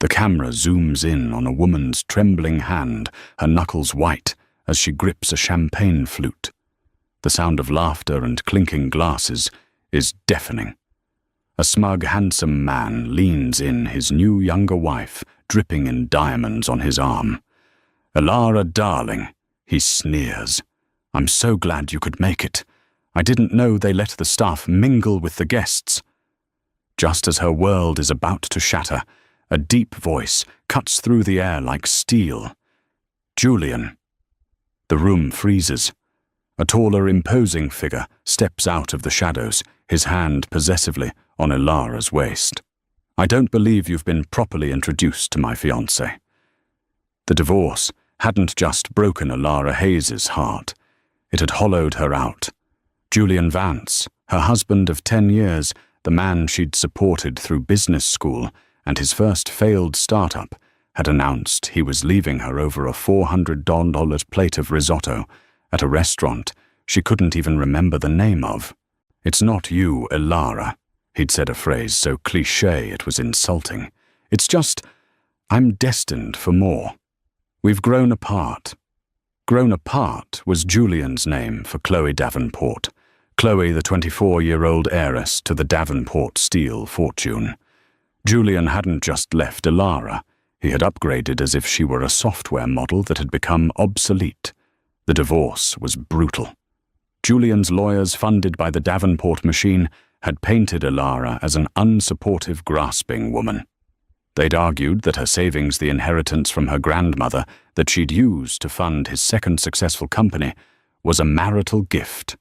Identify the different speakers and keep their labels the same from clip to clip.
Speaker 1: The camera zooms in on a woman's trembling hand, her knuckles white, as she grips a champagne flute. The sound of laughter and clinking glasses is deafening. A smug, handsome man leans in, his new younger wife dripping in diamonds on his arm. "Elara, darling," he sneers. "I'm so glad you could make it. I didn't know they let the staff mingle with the guests." Just as her world is about to shatter, a deep voice cuts through the air like steel. "Julian." The room freezes. A taller, imposing figure steps out of the shadows, his hand possessively on Elara's waist. "I don't believe you've been properly introduced to my fiancé." The divorce hadn't just broken Elara Hayes's heart. It had hollowed her out. Julian Vance, her husband of 10 years, the man she'd supported through business school and his first failed startup, had announced he was leaving her over a $400 plate of risotto at a restaurant she couldn't even remember the name of. "It's not you, Elara," he'd said, a phrase so cliché it was insulting. "It's just, I'm destined for more. We've grown apart." Grown Apart was Julian's name for Chloe Davenport. Chloe, the 24-year-old heiress to the Davenport steel fortune. Julian hadn't just left Elara. He had upgraded as if she were a software model that had become obsolete. The divorce was brutal. Julian's lawyers, funded by the Davenport machine, had painted Elara as an unsupportive, grasping woman. They'd argued that her savings, the inheritance from her grandmother that she'd used to fund his second successful company, was a marital gift.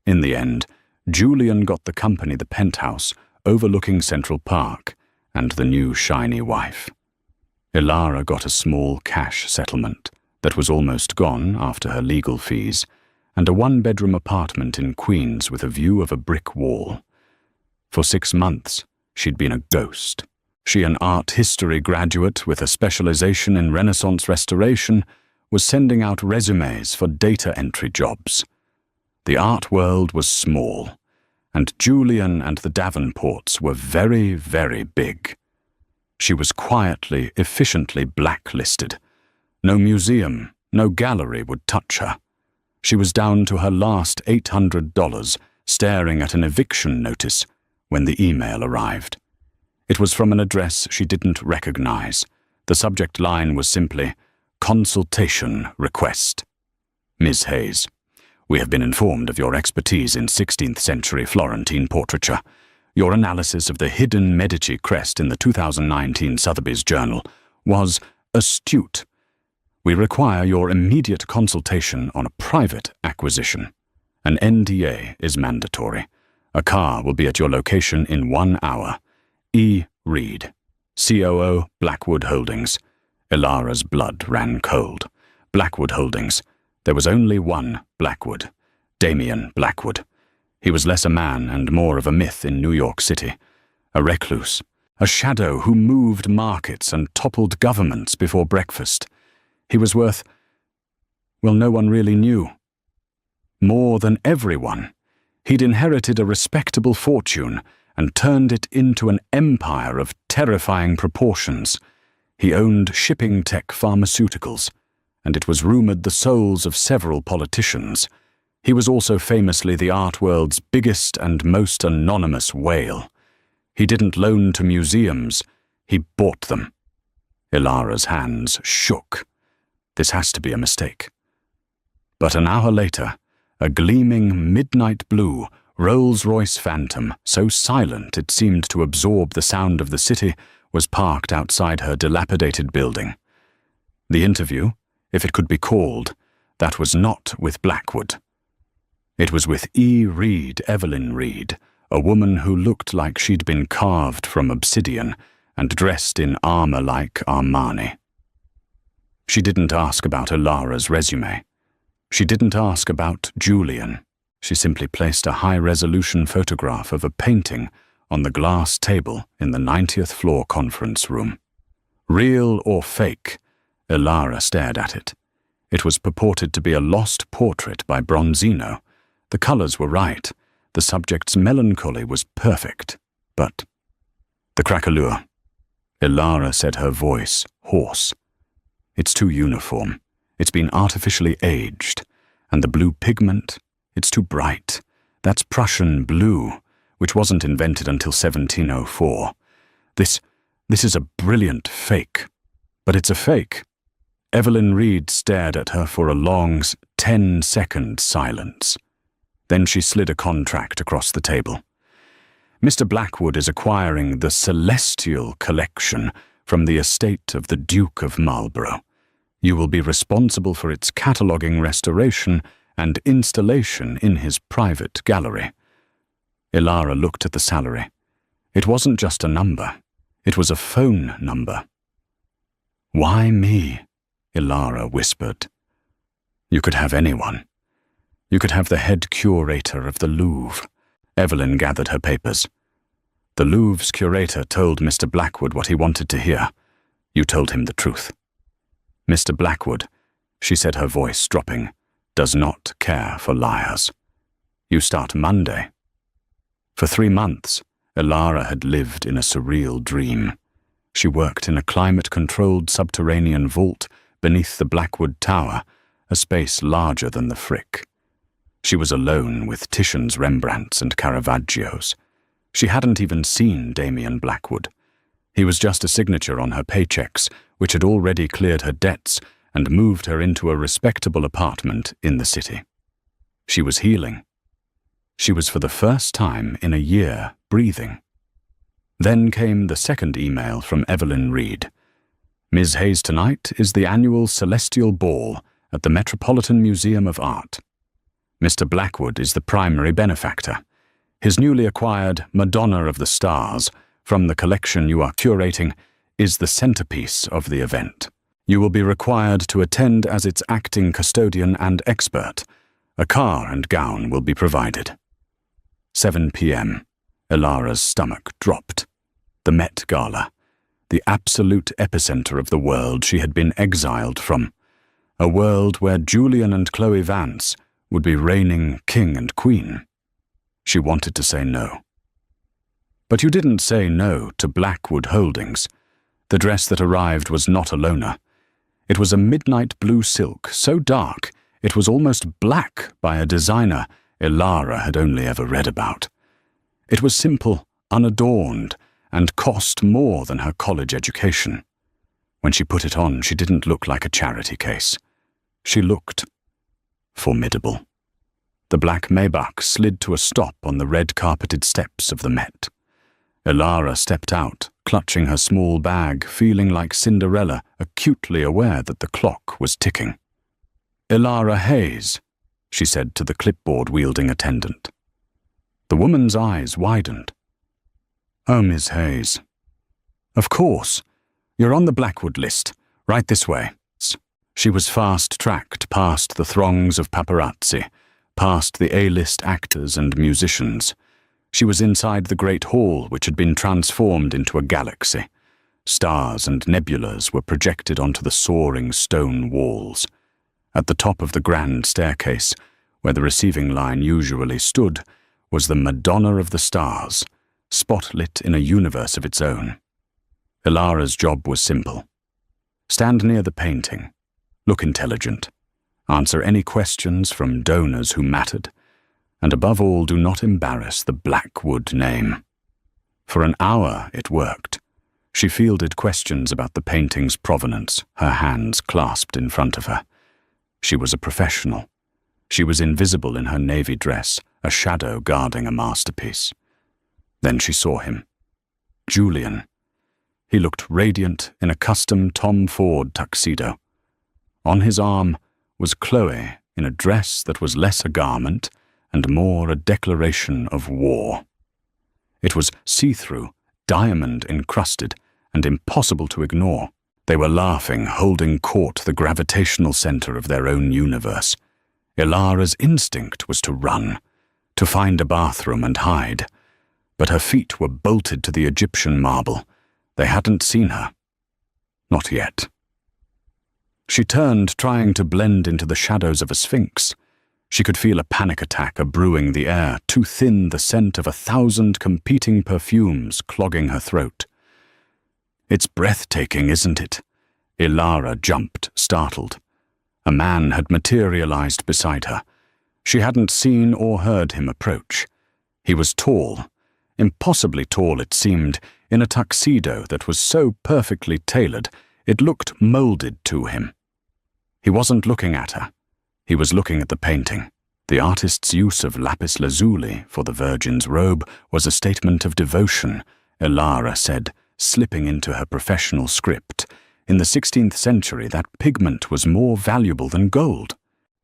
Speaker 1: In the end, Julian got the company the penthouse overlooking Central Park and the new shiny wife. Elara got a small cash settlement that was almost gone after her legal fees, and a one-bedroom apartment in Queens with a view of a brick wall. For 6 months, she'd been a ghost. She, an art history graduate with a specialization in Renaissance restoration, was sending out resumes for data entry jobs. The art world was small, and Julian and the Davenports were very, very big. She was quietly, efficiently blacklisted. No museum, no gallery would touch her. She was down to her last $800, staring at an eviction notice when the email arrived. It was from an address she didn't recognize. The subject line was simply, "Consultation request." "Ms. Hayes, we have been informed of your expertise in 16th century Florentine portraiture. Your analysis of the hidden Medici crest in the 2019 Sotheby's Journal was astute. We require your immediate consultation on a private acquisition. An NDA is mandatory. A car will be at your location in 1 hour. E. Reed, COO, Blackwood Holdings." Elara's blood ran cold. Blackwood Holdings. There was only one Blackwood. Damian Blackwood. He was less a man and more of a myth in New York City. A recluse. A shadow who moved markets and toppled governments before breakfast. He was worth, well, no one really knew. More than everyone. He'd inherited a respectable fortune and turned it into an empire of terrifying proportions. He owned shipping tech pharmaceuticals, and it was rumored the souls of several politicians. He was also famously the art world's biggest and most anonymous whale. He didn't loan to museums, he bought them. Elara's hands shook. This has to be a mistake. But an hour later, a gleaming midnight blue Rolls-Royce Phantom, so silent it seemed to absorb the sound of the city, was parked outside her dilapidated building. The interview, if it could be called, that was not with Blackwood. It was with E. Reed, Evelyn Reed, a woman who looked like she'd been carved from obsidian and dressed in armor like Armani. She didn't ask about Elara's resume. She didn't ask about Julian. She simply placed a high-resolution photograph of a painting on the glass table in the 90th floor conference room. Real or fake, Elara stared at it. It was purported to be a lost portrait by Bronzino. The colors were right. The subject's melancholy was perfect. But the craquelure. Ilara said, her voice hoarse. It's too uniform. It's been artificially aged. And the blue pigment, it's too bright. That's Prussian blue, which wasn't invented until 1704. This is a brilliant fake. But it's a fake. Evelyn Reed stared at her for a long 10-second silence. Then she slid a contract across the table. Mr. Blackwood is acquiring the Celestial Collection from the estate of the Duke of Marlborough. You will be responsible for its cataloguing, restoration, and installation in his private gallery. Ilara looked at the salary. It wasn't just a number. It was a phone number. Why me? Ilara whispered. You could have anyone. You could have the head curator of the Louvre. Evelyn gathered her papers. The Louvre's curator told Mr. Blackwood what he wanted to hear. You told him the truth. Mr. Blackwood, she said, her voice dropping, does not care for liars. You start Monday. For 3 months, Ilara had lived in a surreal dream. She worked in a climate-controlled subterranean vault beneath the Blackwood Tower, a space larger than the Frick. She was alone with Titian's Rembrandts and Caravaggios. She hadn't even seen Damien Blackwood. He was just a signature on her paychecks, which had already cleared her debts and moved her into a respectable apartment in the city. She was healing. She was for the first time in a year breathing. Then came the second email from Evelyn Reed. Ms. Hayes, tonight is the annual Celestial Ball at the Metropolitan Museum of Art. Mr. Blackwood is the primary benefactor. His newly acquired Madonna of the Stars, from the collection you are curating, is the centerpiece of the event. You will be required to attend as its acting custodian and expert. A car and gown will be provided. 7 p.m. Ilara's stomach dropped. The Met Gala, the absolute epicenter of the world she had been exiled from. A world where Julian and Chloe Vance would be reigning king and queen. She wanted to say no. But you didn't say no to Blackwood Holdings. The dress that arrived was not a loaner. It was a midnight blue silk, so dark it was almost black by a designer Ilara had only ever read about. It was simple, unadorned, and cost more than her college education. When she put it on, she didn't look like a charity case. She looked formidable. The black Maybach slid to a stop on the red-carpeted steps of the Met. Ilara stepped out, clutching her small bag, feeling like Cinderella, acutely aware that the clock was ticking. Ilara Hayes, she said to the clipboard-wielding attendant. The woman's eyes widened. Oh, Miss Hayes. Of course. You're on the Blackwood list. Right this way. She was fast-tracked past the throngs of paparazzi, past the A-list actors and musicians. She was inside the great hall, which had been transformed into a galaxy. Stars and nebulas were projected onto the soaring stone walls. At the top of the grand staircase, where the receiving line usually stood, was the Madonna of the Stars, spotlit in a universe of its own. Ilara's job was simple. Stand near the painting. Look intelligent. Answer any questions from donors who mattered. And above all, do not embarrass the Blackwood name. For an hour it worked. She fielded questions about the painting's provenance, her hands clasped in front of her. She was a professional. She was invisible in her navy dress, a shadow guarding a masterpiece. Then she saw him. Julian. He looked radiant in a custom Tom Ford tuxedo. On his arm was Chloe in a dress that was less a garment and more a declaration of war. It was see-through, diamond-encrusted, and impossible to ignore. They were laughing, holding court the gravitational center of their own universe. Ilara's instinct was to run, to find a bathroom and hide. But her feet were bolted to the Egyptian marble. They hadn't seen her. Not yet. She turned, trying to blend into the shadows of a sphinx. She could feel a panic attack a-brewing the air, too thin the scent of 1,000 competing perfumes clogging her throat. It's breathtaking, isn't it? Ilara jumped, startled. A man had materialized beside her. She hadn't seen or heard him approach. He was tall, impossibly tall it seemed, in a tuxedo that was so perfectly tailored it looked molded to him. He wasn't looking at her. He was looking at the painting. The artist's use of lapis lazuli for the Virgin's robe was a statement of devotion, Ilara said, slipping into her professional script. In the 16th century, that pigment was more valuable than gold.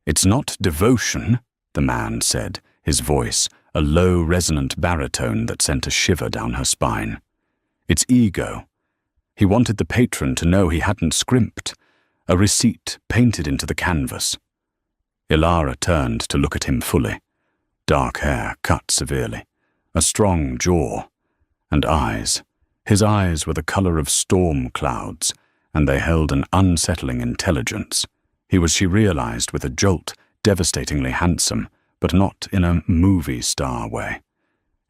Speaker 1: It's not devotion, the man said, his voice a low, resonant baritone that sent a shiver down her spine. It's ego. He wanted the patron to know he hadn't scrimped, a receipt painted into the canvas. Ilara turned to look at him fully. Dark hair cut severely, a strong jaw, and eyes. His eyes were the color of storm clouds, and they held an unsettling intelligence. He was, she realized with a jolt, devastatingly handsome, but not in a movie star way.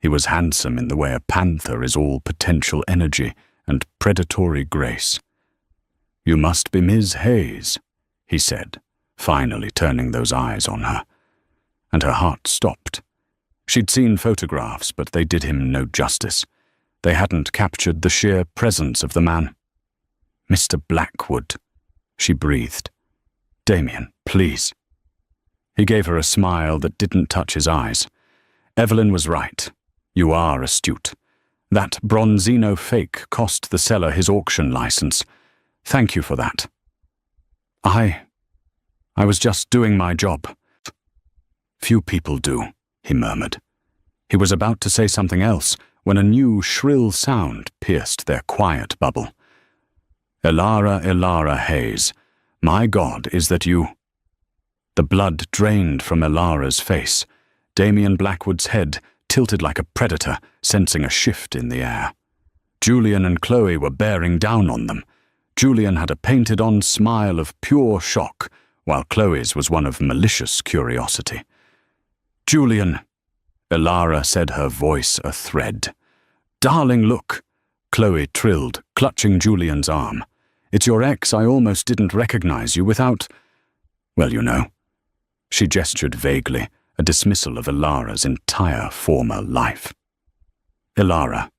Speaker 1: He was handsome in the way a panther is all potential energy and predatory grace. "You must be Ms. Hayes," he said, finally turning those eyes on her. And her heart stopped. She'd seen photographs, but they did him no justice. They hadn't captured the sheer presence of the man. "Mr. Blackwood," she breathed. "Damien, please." He gave her a smile that didn't touch his eyes. "Evelyn was right. You are astute. That Bronzino fake cost the seller his auction license. Thank you for that." I was just doing my job." "Few people do," he murmured. He was about to say something else when a new shrill sound pierced their quiet bubble. Ilara Hayes, my God, is that you?" The blood drained from Ilara's face. Damien Blackwood's head tilted like a predator, sensing a shift in the air. Julian and Chloe were bearing down on them. Julian had a painted-on smile of pure shock, while Chloe's was one of malicious curiosity. "Julian," Ilara said, her voice a thread. "Darling, look," Chloe trilled, clutching Julian's arm. "It's your ex. I almost didn't recognize you without... well, you know." She gestured vaguely, a dismissal of Ilara's entire former life. "Ilara,"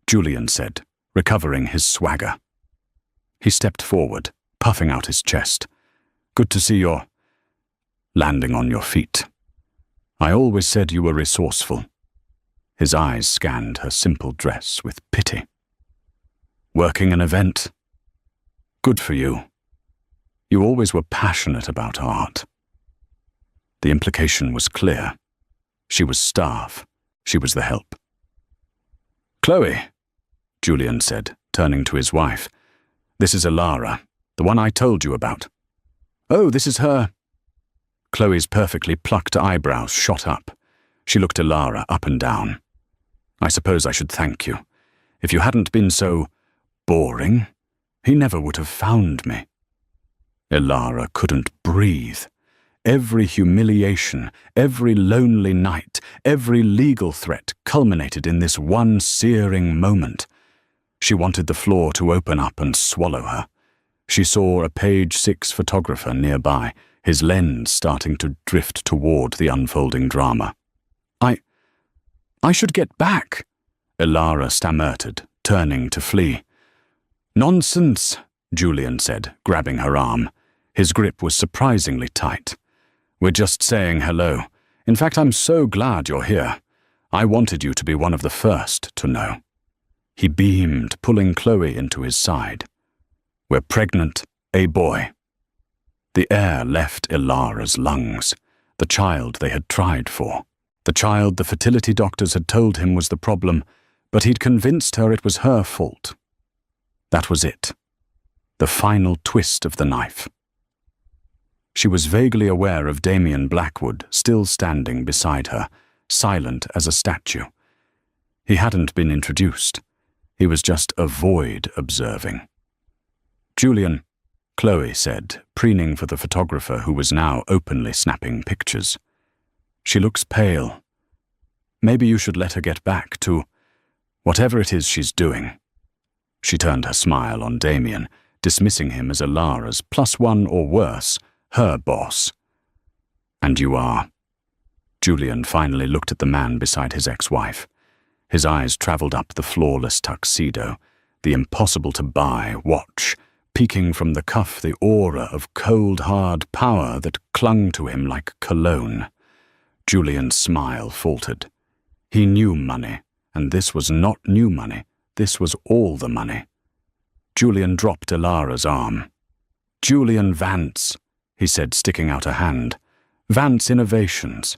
Speaker 1: Julian said, recovering his swagger. He stepped forward, puffing out his chest. "Good to see you're landing on your feet. I always said you were resourceful." His eyes scanned her simple dress with pity. "Working an event? Good for you. You always were passionate about art." The implication was clear. She was staff. She was the help. "Chloe," Julian said, turning to his wife. "This is Ilara, the one I told you about." "Oh, this is her." Chloe's perfectly plucked eyebrows shot up. She looked Ilara up and down. "I suppose I should thank you. If you hadn't been so boring, he never would have found me." Ilara couldn't breathe. Every humiliation, every lonely night, every legal threat culminated in this one searing moment. She wanted the floor to open up and swallow her. She saw a page 6 photographer nearby, his lens starting to drift toward the unfolding drama. I should get back," Ilara stammered, turning to flee. "Nonsense," Julian said, grabbing her arm. His grip was surprisingly tight. "We're just saying hello. In fact, I'm so glad you're here. I wanted you to be one of the first to know." He beamed, pulling Chloe into his side. "We're pregnant, a boy." The air left Ilara's lungs, the child they had tried for. The child the fertility doctors had told him was the problem, but he'd convinced her it was her fault. That was it. The final twist of the knife. She was vaguely aware of Damien Blackwood still standing beside her, silent as a statue. He hadn't been introduced. He was just a void observing. "Julian," Chloe said, preening for the photographer who was now openly snapping pictures. "She looks pale. Maybe you should let her get back to whatever it is she's doing." She turned her smile on Damien, dismissing him as Ilara's +1 or worse, her boss. "And you are?" Julian finally looked at the man beside his ex-wife. His eyes travelled up the flawless tuxedo, the impossible-to-buy watch, peeking from the cuff the aura of cold, hard power that clung to him like cologne. Julian's smile faltered. He knew money, and this was not new money. This was all the money. Julian dropped Ilara's arm. "Julian Vance," he said, sticking out a hand. "Vance Innovations."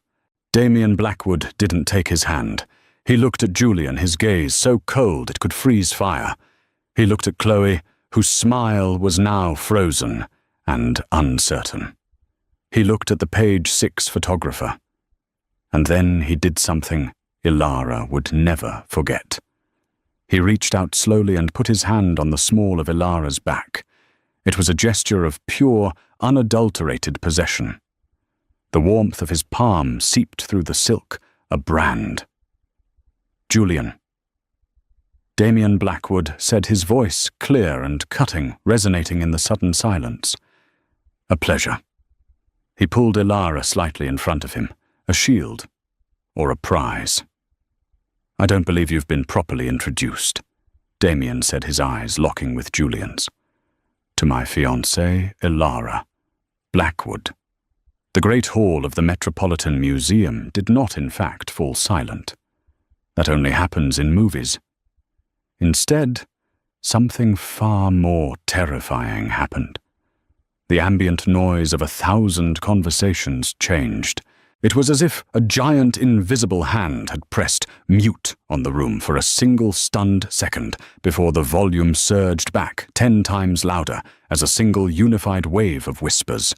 Speaker 1: Damien Blackwood didn't take his hand. He looked at Julian, his gaze so cold it could freeze fire. He looked at Chloe, whose smile was now frozen and uncertain. He looked at the page 6 photographer. And then he did something Ilara would never forget. He reached out slowly and put his hand on the small of Ilara's back. It was a gesture of pure, unadulterated possession. The warmth of his palm seeped through the silk, a brand. "Julian." Damien Blackwood said, his voice clear and cutting, resonating in the sudden silence. "A pleasure." He pulled Ilara slightly in front of him, a shield, or a prize. "I don't believe you've been properly introduced," Damien said, his eyes locking with Julian's. "To my fiancée, Ilara Blackwood." The great hall of the Metropolitan Museum did not, in fact, fall silent. That only happens in movies. Instead, something far more terrifying happened. The ambient noise of 1,000 conversations changed. It was as if a giant invisible hand had pressed mute on the room for a single stunned second before the volume surged back 10 times louder as a single unified wave of whispers.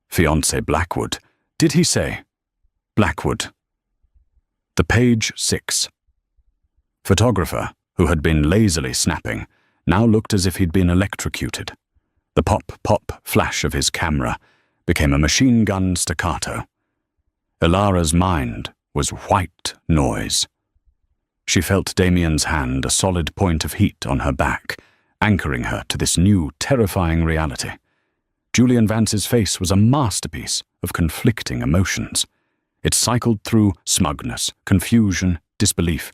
Speaker 1: "Fiancé Blackwood. Did he say? Blackwood." The page 6. Photographer, who had been lazily snapping, now looked as if he'd been electrocuted. The pop-pop flash of his camera became a machine gun staccato. Ilara's mind was white noise. She felt Damien's hand, a solid point of heat on her back, anchoring her to this new, terrifying reality. Julian Vance's face was a masterpiece of conflicting emotions. It cycled through smugness, confusion, disbelief,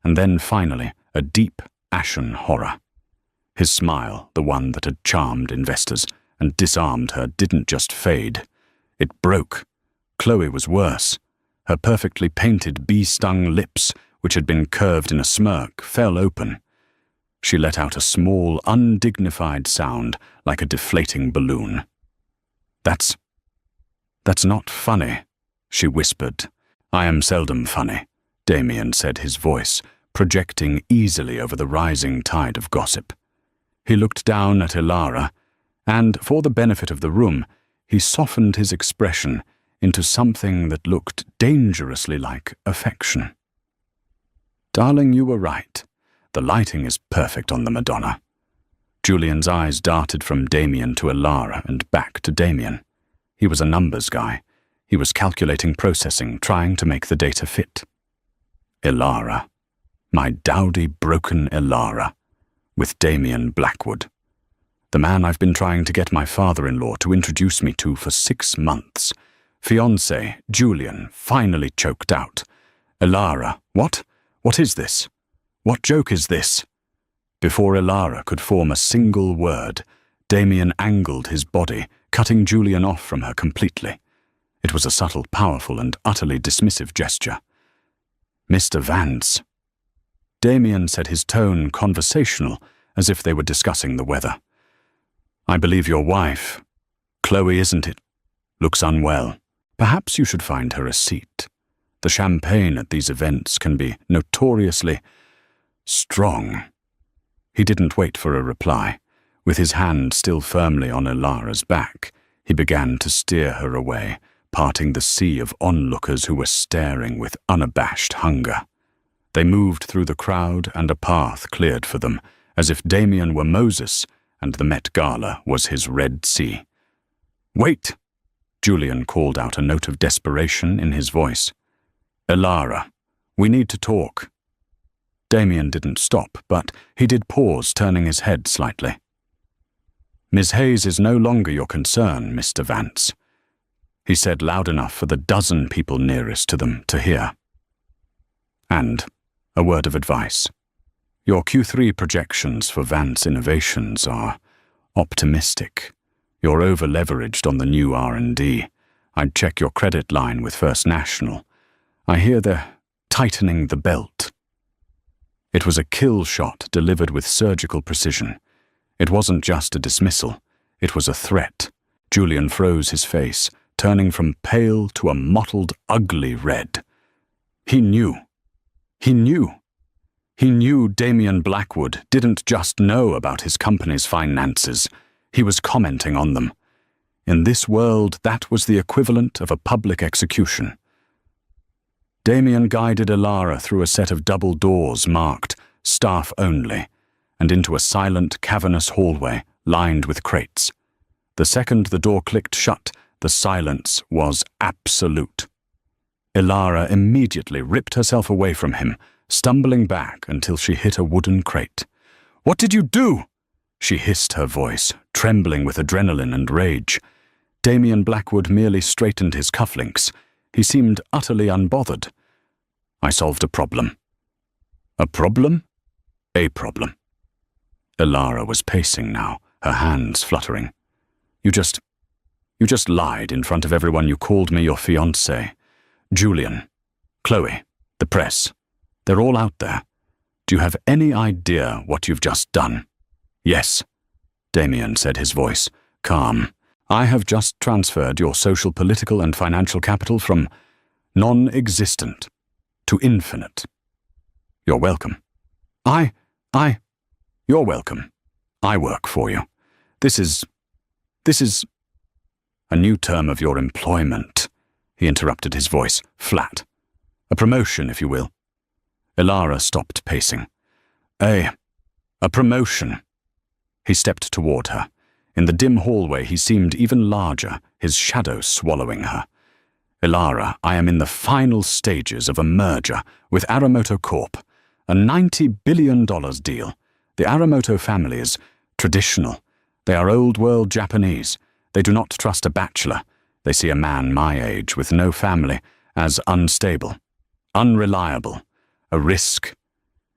Speaker 1: and then finally a deep, ashen horror. His smile, the one that had charmed investors and disarmed her, didn't just fade. It broke. Chloe was worse. Her perfectly painted bee-stung lips, which had been curved in a smirk, fell open. She let out a small, undignified sound like a deflating balloon. That's not funny," she whispered. "I am seldom funny," Damien said, his voice projecting easily over the rising tide of gossip. He looked down at Ilara, and, for the benefit of the room, he softened his expression into something that looked dangerously like affection. "Darling, you were right. The lighting is perfect on the Madonna." Julian's eyes darted from Damien to Ilara and back to Damien. He was a numbers guy. He was calculating, processing, trying to make the data fit. Ilara. My dowdy, broken Ilara. With Damien Blackwood. The man I've been trying to get my father-in-law to introduce me to for 6 months. Fiancé, Julian, finally choked out. "Ilara, what? What is this? What joke is this?" Before Ilara could form a single word, Damien angled his body, cutting Julian off from her completely. It was a subtle, powerful, and utterly dismissive gesture. "Mr. Vance." Damien said, his tone conversational, as if they were discussing the weather. "I believe your wife, Chloe, isn't it? Looks unwell. Perhaps you should find her a seat. The champagne at these events can be notoriously strong." He didn't wait for a reply. With his hand still firmly on Ilara's back, he began to steer her away, parting the sea of onlookers who were staring with unabashed hunger. They moved through the crowd, and a path cleared for them, as if Damien were Moses and the Met Gala was his Red Sea. "Wait!" Julian called out, a note of desperation in his voice. "Ilara, we need to talk." Damien didn't stop, but he did pause, turning his head slightly. "Ms. Hayes is no longer your concern, Mr. Vance," he said loud enough for the dozen people nearest to them to hear. "And a word of advice. Your Q3 projections for Vance Innovations are optimistic. You're over-leveraged on the new R&D. I'd check your credit line with First National. I hear they're tightening the belt." It was a kill shot delivered with surgical precision. It wasn't just a dismissal. It was a threat. Julian froze his face, turning from pale to a mottled, ugly red. He knew. He knew. He knew Damien Blackwood didn't just know about his company's finances. He was commenting on them. In this world, that was the equivalent of a public execution. Damien guided Elara through a set of double doors marked "Staff Only" and into a silent, cavernous hallway lined with crates. The second the door clicked shut, the silence was absolute. Elara immediately ripped herself away from him, stumbling back until she hit a wooden crate. "What did you do?" she hissed, her voice trembling with adrenaline and rage. Damien Blackwood merely straightened his cufflinks. He seemed utterly unbothered. "I solved a problem." "A problem?" "A problem." Elara was pacing now, her hands fluttering. You just lied in front of everyone. You called me your fiancé. Julian, Chloe, the press. They're all out there. Do you have any idea what you've just done?" "Yes," Damien said, his voice calm. "I have just transferred your social, political, and financial capital from non-existent to infinite." "You're welcome." You're welcome. I work for you. This is a new term of your employment," he interrupted, his voice flat. "A promotion, if you will." Elara stopped pacing. A promotion." He stepped toward her. In the dim hallway, he seemed even larger, his shadow swallowing her. "Elara, I am in the final stages of a merger with Aramoto Corp. A $90 billion deal. The Aramoto family is traditional. They are old-world Japanese. They do not trust a bachelor. They see a man my age with no family as unstable, unreliable, a risk."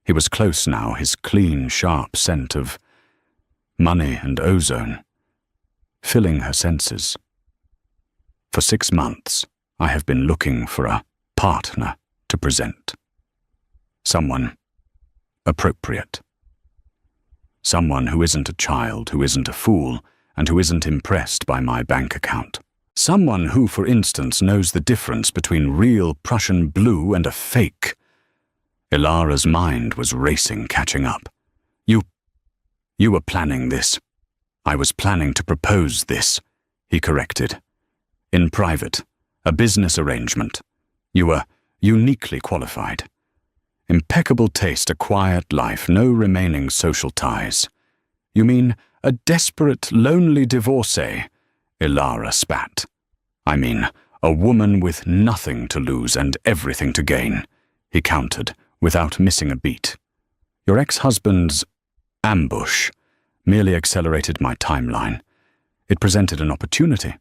Speaker 1: He was close now, his clean, sharp scent of money and ozone filling her senses. "For 6 months, I have been looking for a partner to present. Someone appropriate. Someone who isn't a child, who isn't a fool, and who isn't impressed by my bank account. Someone who, for instance, knows the difference between real Prussian blue and a fake." Elara's mind was racing, catching up. You were planning this." "I was planning to propose this," he corrected. "In private, a business arrangement. You were uniquely qualified. Impeccable taste, a quiet life, no remaining social ties." "You mean a desperate, lonely divorcee?" Elara spat. "I mean a woman with nothing to lose and everything to gain," he countered, without missing a beat. "Your ex-husband's ambush merely accelerated my timeline. It presented an opportunity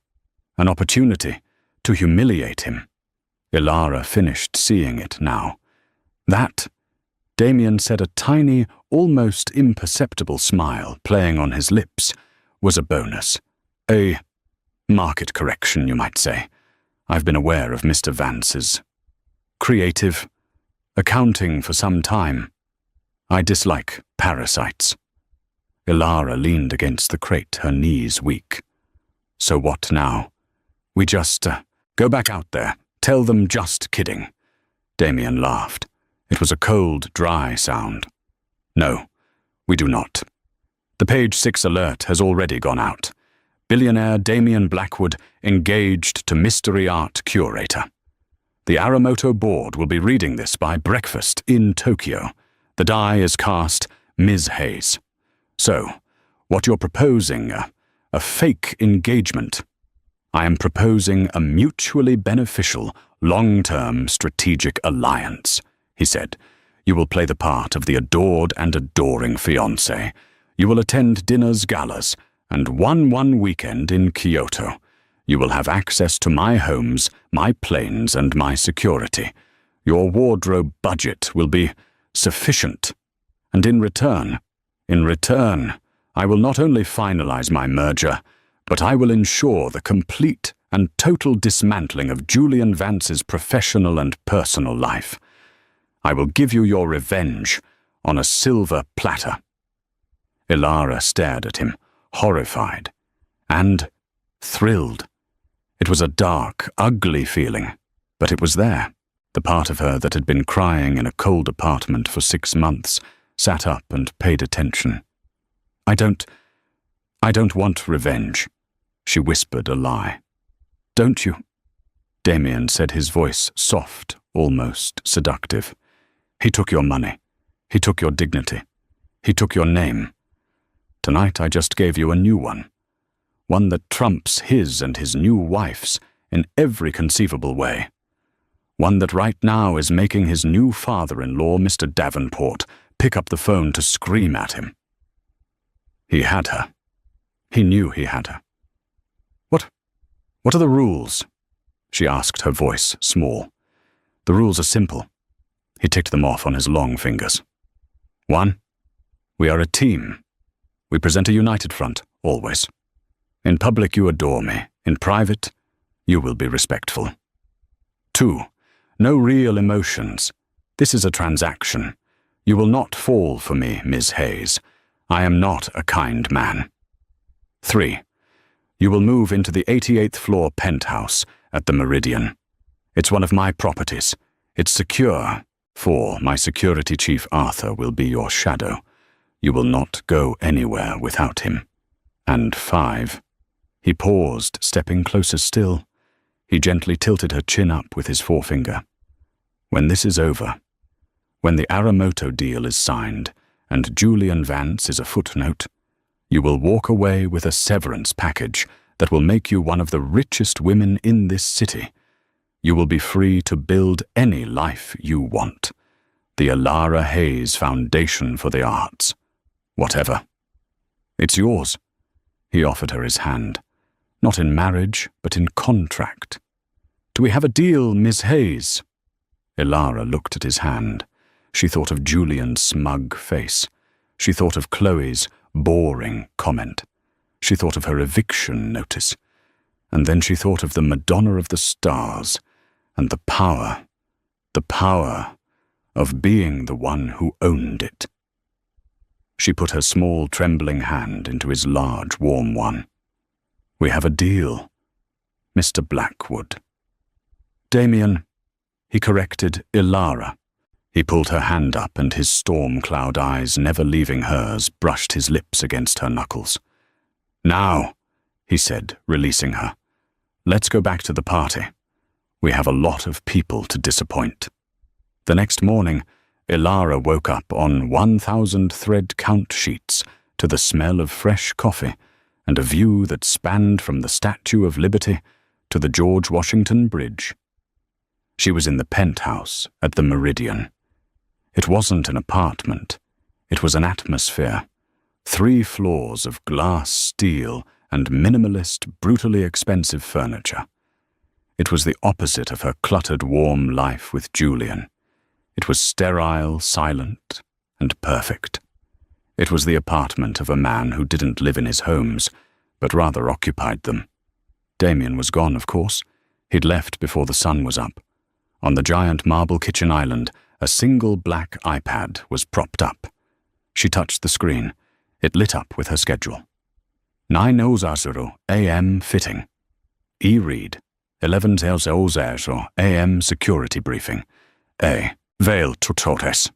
Speaker 1: to humiliate him." Elara finished seeing it now. That, Damien said, a tiny, almost imperceptible smile playing on his lips, was a bonus. A market correction, you might say. I've been aware of Mr. Vance's creative accounting for some time. I dislike parasites. Elara leaned against the crate, her knees weak. "So what now? We just go back out there. Tell them just kidding." Damien laughed. It was a cold, dry sound. "No, we do not. The page 6 alert has already gone out. Billionaire Damien Blackwood engaged to mystery art curator. The Aramoto board will be reading this by breakfast in Tokyo. The die is cast, Ms. Hayes. So, what you're proposing, a fake engagement. I am proposing a mutually beneficial, long-term strategic alliance," he said. You will play the part of the adored and adoring fiancé. You will attend dinners, galas, and one weekend in Kyoto. You will have access to my homes, my planes, and my security. Your wardrobe budget will be sufficient. And in return, I will not only finalize my merger, but I will ensure the complete and total dismantling of Julian Vance's professional and personal life. I will give you your revenge on a silver platter." Ilara stared at him, horrified and thrilled. It was a dark, ugly feeling, but it was there. The part of her that had been crying in a cold apartment for 6 months sat up and paid attention. I don't want revenge," she whispered a lie. "Don't you?" Damien said, his voice soft, almost seductive. "He took your money. He took your dignity. He took your name. Tonight I just gave you a new one. One that trumps his and his new wife's in every conceivable way. One that right now is making his new father-in-law, Mr. Davenport, pick up the phone to scream at him." He had her. He knew he had her. What are the rules?" she asked, her voice small. "The rules are simple." He ticked them off on his long fingers. 1. We are a team. We present a united front, always. In public you adore me. In private, you will be respectful. 2. No real emotions. This is a transaction. You will not fall for me, Ms. Hayes. I am not a kind man. 3. You will move into the 88th floor penthouse at the Meridian. It's one of my properties. It's secure, for my security chief Arthur will be your shadow. You will not go anywhere without him. And 5. He paused, stepping closer still. He gently tilted her chin up with his forefinger. When this is over, when the Aramoto deal is signed and Julian Vance is a footnote, you will walk away with a severance package that will make you one of the richest women in this city. You will be free to build any life you want. The Ilara Hayes Foundation for the Arts. Whatever. It's yours. He offered her his hand. Not in marriage, but in contract. Do we have a deal, Miss Hayes? Ilara looked at his hand. She thought of Julian's smug face. She thought of Chloe's boring comment. She thought of her eviction notice. And then she thought of the Madonna of the Stars and the power of being the one who owned it. She put her small, trembling hand into his large, warm one. We have a deal, Mr. Blackwood. Damien, he corrected Ilara. He pulled her hand up and his storm cloud eyes, never leaving hers, brushed his lips against her knuckles. Now, he said, releasing her, let's go back to the party. We have a lot of people to disappoint. The next morning, Ilara woke up on 1,000 thread count sheets to the smell of fresh coffee and a view that spanned from the Statue of Liberty to the George Washington Bridge. She was in the penthouse at the Meridian. It wasn't an apartment. It was an atmosphere. 3 floors of glass, steel, and minimalist, brutally expensive furniture. It was the opposite of her cluttered, warm life with Julian. It was sterile, silent, and perfect. It was the apartment of a man who didn't live in his homes, but rather occupied them. Damien was gone, of course. He'd left before the sun was up. On the giant marble kitchen island, a single black iPad was propped up. She touched the screen. It lit up with her schedule. 9:00 a.m. fitting. E-read. 11:00 a.m. security briefing. A. Vale tutores.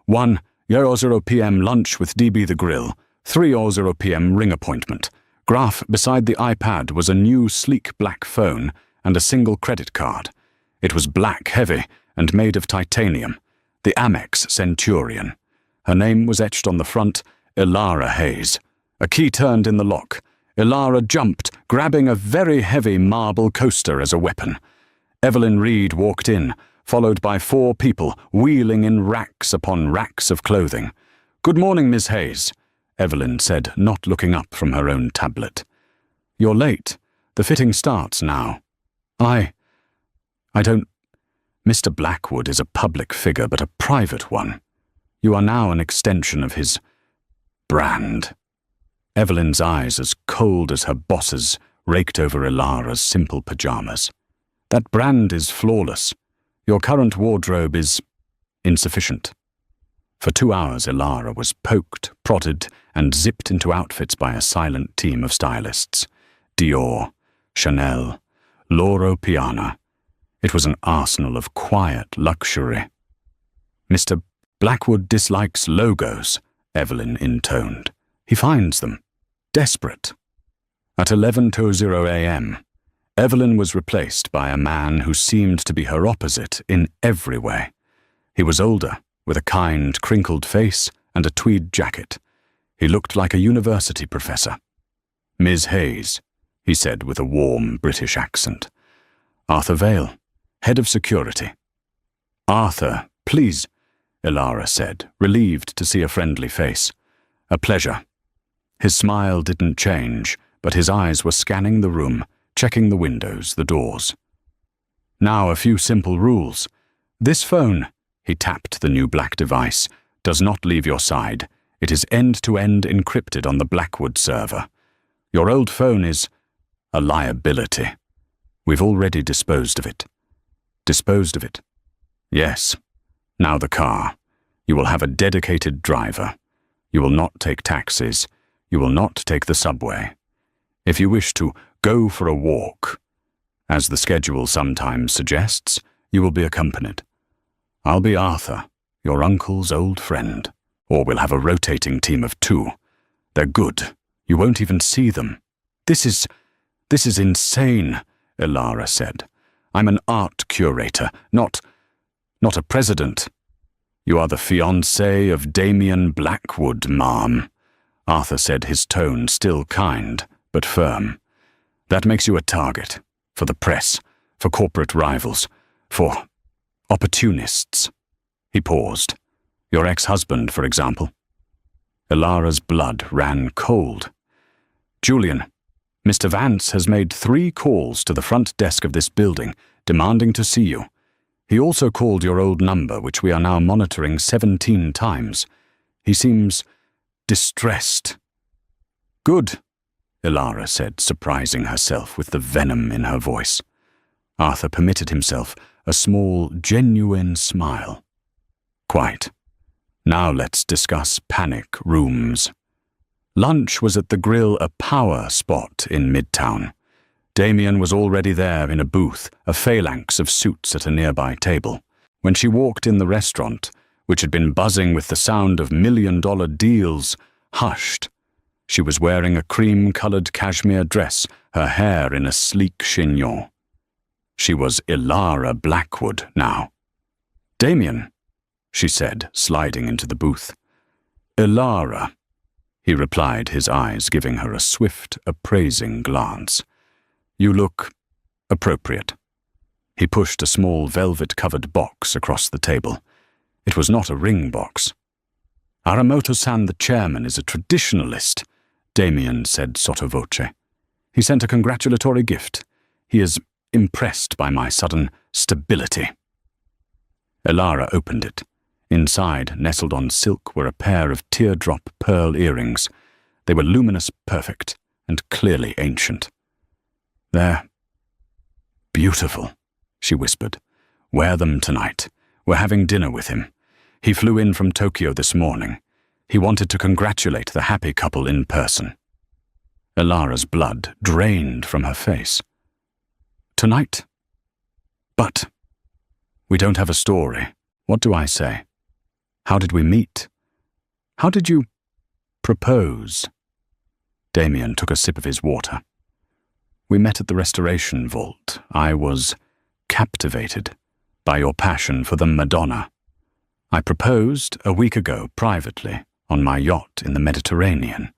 Speaker 1: 1:00 p.m. lunch with DB the Grill. 3:00 p.m. ring appointment. Graph beside the iPad was a new sleek black phone and a single credit card. It was black heavy and made of titanium. The Amex Centurion. Her name was etched on the front, Ilara Hayes. A key turned in the lock. Ilara jumped, grabbing a very heavy marble coaster as a weapon. Evelyn Reed walked in, followed by 4 people wheeling in racks upon racks of clothing. "Good morning, Miss Hayes," Evelyn said, not looking up from her own tablet. "You're late. The fitting starts now." I don't... Mr. Blackwood is a public figure, but a private one. You are now an extension of his brand." Evelyn's eyes, as cold as her boss's, raked over Ilara's simple pajamas. "That brand is flawless. Your current wardrobe is insufficient." For 2 hours, Ilara was poked, prodded, and zipped into outfits by a silent team of stylists. Dior, Chanel, Loro Piana. It was an arsenal of quiet luxury. "Mr. Blackwood dislikes logos," Evelyn intoned. "He finds them desperate." At 11:20 a.m., Evelyn was replaced by a man who seemed to be her opposite in every way. He was older, with a kind, crinkled face and a tweed jacket. He looked like a university professor. "Ms. Hayes," he said with a warm British accent. "Arthur Vale, head of security." "Arthur, please," Ilara said, relieved to see a friendly face. "A pleasure." His smile didn't change, but his eyes were scanning the room, checking the windows, the doors. "Now a few simple rules. This phone," he tapped the new black device, "does not leave your side. It is end-to-end encrypted on the Blackwood server. Your old phone is a liability. We've already disposed of it." "Disposed of it?" "Yes. Now the car. You will have a dedicated driver. You will not take taxis. You will not take the subway. If you wish to go for a walk, as the schedule sometimes suggests, you will be accompanied. I'll be Arthur, your uncle's old friend, or we'll have a rotating team of 2. They're good. You won't even see them." This is insane," Ilara said. "I'm an art curator, not a president." "You are the fiancé of Damien Blackwood, ma'am," Arthur said, his tone still kind, but firm. "That makes you a target, for the press, for corporate rivals, for opportunists." He paused. "Your ex-husband, for example." Ilara's blood ran cold. "Julian, Mr. Vance has made 3 calls to the front desk of this building, demanding to see you. He also called your old number, which we are now monitoring 17 times. He seems distressed." "Good," Ilara said, surprising herself with the venom in her voice. Arthur permitted himself a small, genuine smile. "Quite. Now let's discuss panic rooms." Lunch was at the Grill, a power spot in Midtown. Damien was already there in a booth, a phalanx of suits at a nearby table. When she walked in, the restaurant, which had been buzzing with the sound of million-dollar deals, hushed. She was wearing a cream-colored cashmere dress, her hair in a sleek chignon. She was Ilara Blackwood now. "Damien," she said, sliding into the booth. "Ilara," he replied, his eyes giving her a swift, appraising glance. "You look appropriate." He pushed a small velvet-covered box across the table. It was not a ring box. "Aramoto-san, the chairman, is a traditionalist," Damien said sotto voce. "He sent a congratulatory gift. He is impressed by my sudden stability." Ilara opened it. Inside, nestled on silk, were a pair of teardrop pearl earrings. They were luminous, perfect, and clearly ancient. "They're beautiful," she whispered. "Wear them tonight. We're having dinner with him. He flew in from Tokyo this morning. He wanted to congratulate the happy couple in person." Ilara's blood drained from her face. "Tonight? But we don't have a story. What do I say? How did we meet? How did you propose?" Damien took a sip of his water. "We met at the Restoration Vault. I was captivated by your passion for the Madonna. I proposed a week ago privately on my yacht in the Mediterranean.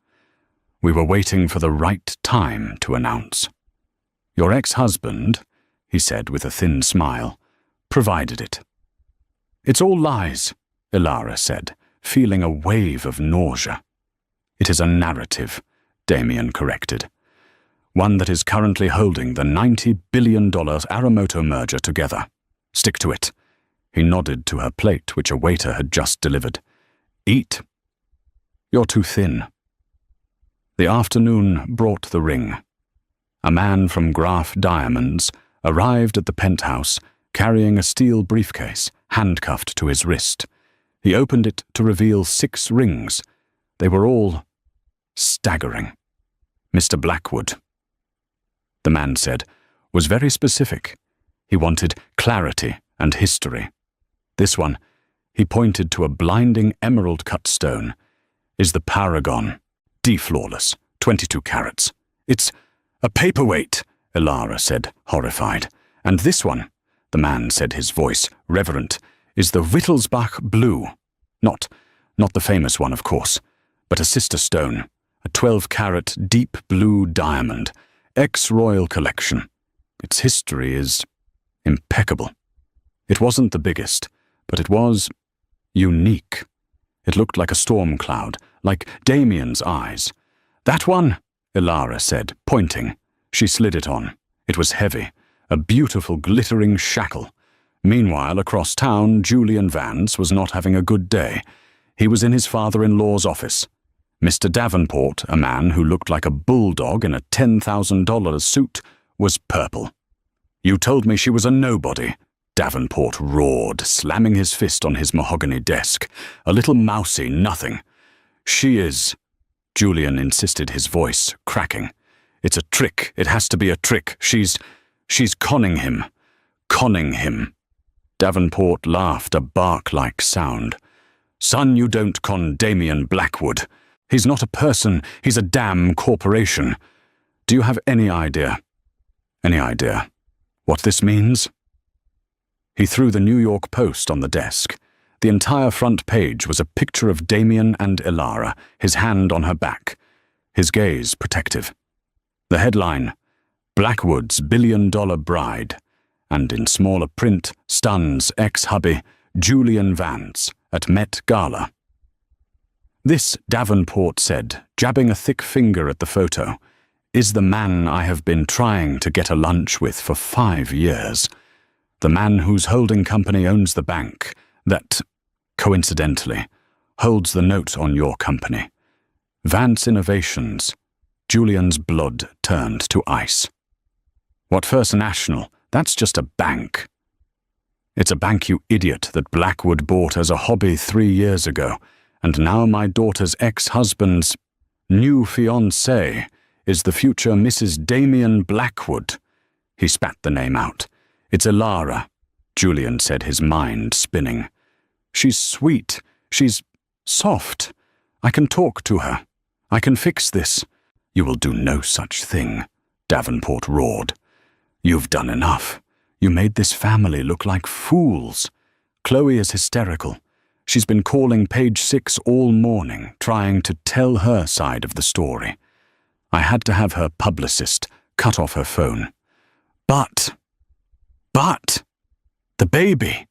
Speaker 1: We were waiting for the right time to announce. Your ex-husband," he said with a thin smile, provided it. "It's all lies," Ilara said, feeling a wave of nausea. "It is a narrative," Damien corrected. "One that is currently holding the $90 billion Aramoto merger together. Stick to it." He nodded to her plate, which a waiter had just delivered. "Eat. You're too thin." The afternoon brought the ring. A man from Graf Diamonds arrived at the penthouse carrying a steel briefcase, handcuffed to his wrist. He opened it to reveal 6 rings. They were all staggering. "Mr. Blackwood," the man said, was very specific. He wanted clarity and history. "This one," he pointed to a blinding emerald-cut stone, "is the paragon. D-flawless, 22 carats. It's a paperweight," Ilara said, horrified. "And this one," the man said, his voice reverent, "is the Wittelsbach Blue. Not the famous one, of course, but a sister stone, a 12-carat deep blue diamond, ex-royal collection. Its history is impeccable. It wasn't the biggest, but it was unique. It looked like a storm cloud, like Damien's eyes. "That one," Ilara said, pointing. She slid it on. It was heavy, a beautiful glittering shackle. Meanwhile, across town, Julian Vance was not having a good day. He was in his father-in-law's office. Mr. Davenport, a man who looked like a bulldog in a $10,000 suit, was purple. "You told me she was a nobody," Davenport roared, slamming his fist on his mahogany desk. "A little mousy nothing." "She is," Julian insisted, his voice cracking. "It's a trick. It has to be a trick. She's conning him. Conning him." Davenport laughed, a bark-like sound. "Son, you don't con Damien Blackwood. He's not a person. He's a damn corporation. Do you have any idea what this means?" He threw the New York Post on the desk. The entire front page was a picture of Damien and Ilara, his hand on her back, his gaze protective. The headline, "Blackwood's $1 billion bride," and in smaller print, stuns ex-hubby Julian Vance at Met Gala. "This," Davenport said, jabbing a thick finger at the photo, "is the man I have been trying to get a lunch with for 5 years. The man whose holding company owns the bank that, coincidentally, holds the note on your company. Vance Innovations." Julian's blood turned to ice. "What First National? That's just a bank." "It's a bank, you idiot, that Blackwood bought as a hobby 3 years ago, and now my daughter's ex-husband's new fiancée is the future Mrs. Damien Blackwood." He spat the name out. "It's Ilara," Julian said, his mind spinning. "She's sweet. She's soft. I can talk to her. I can fix this." "You will do no such thing," Davenport roared. "You've done enough. You made this family look like fools. Chloe is hysterical. She's been calling Page 6 all morning, trying to tell her side of the story. I had to have her publicist cut off her phone. But, the baby,"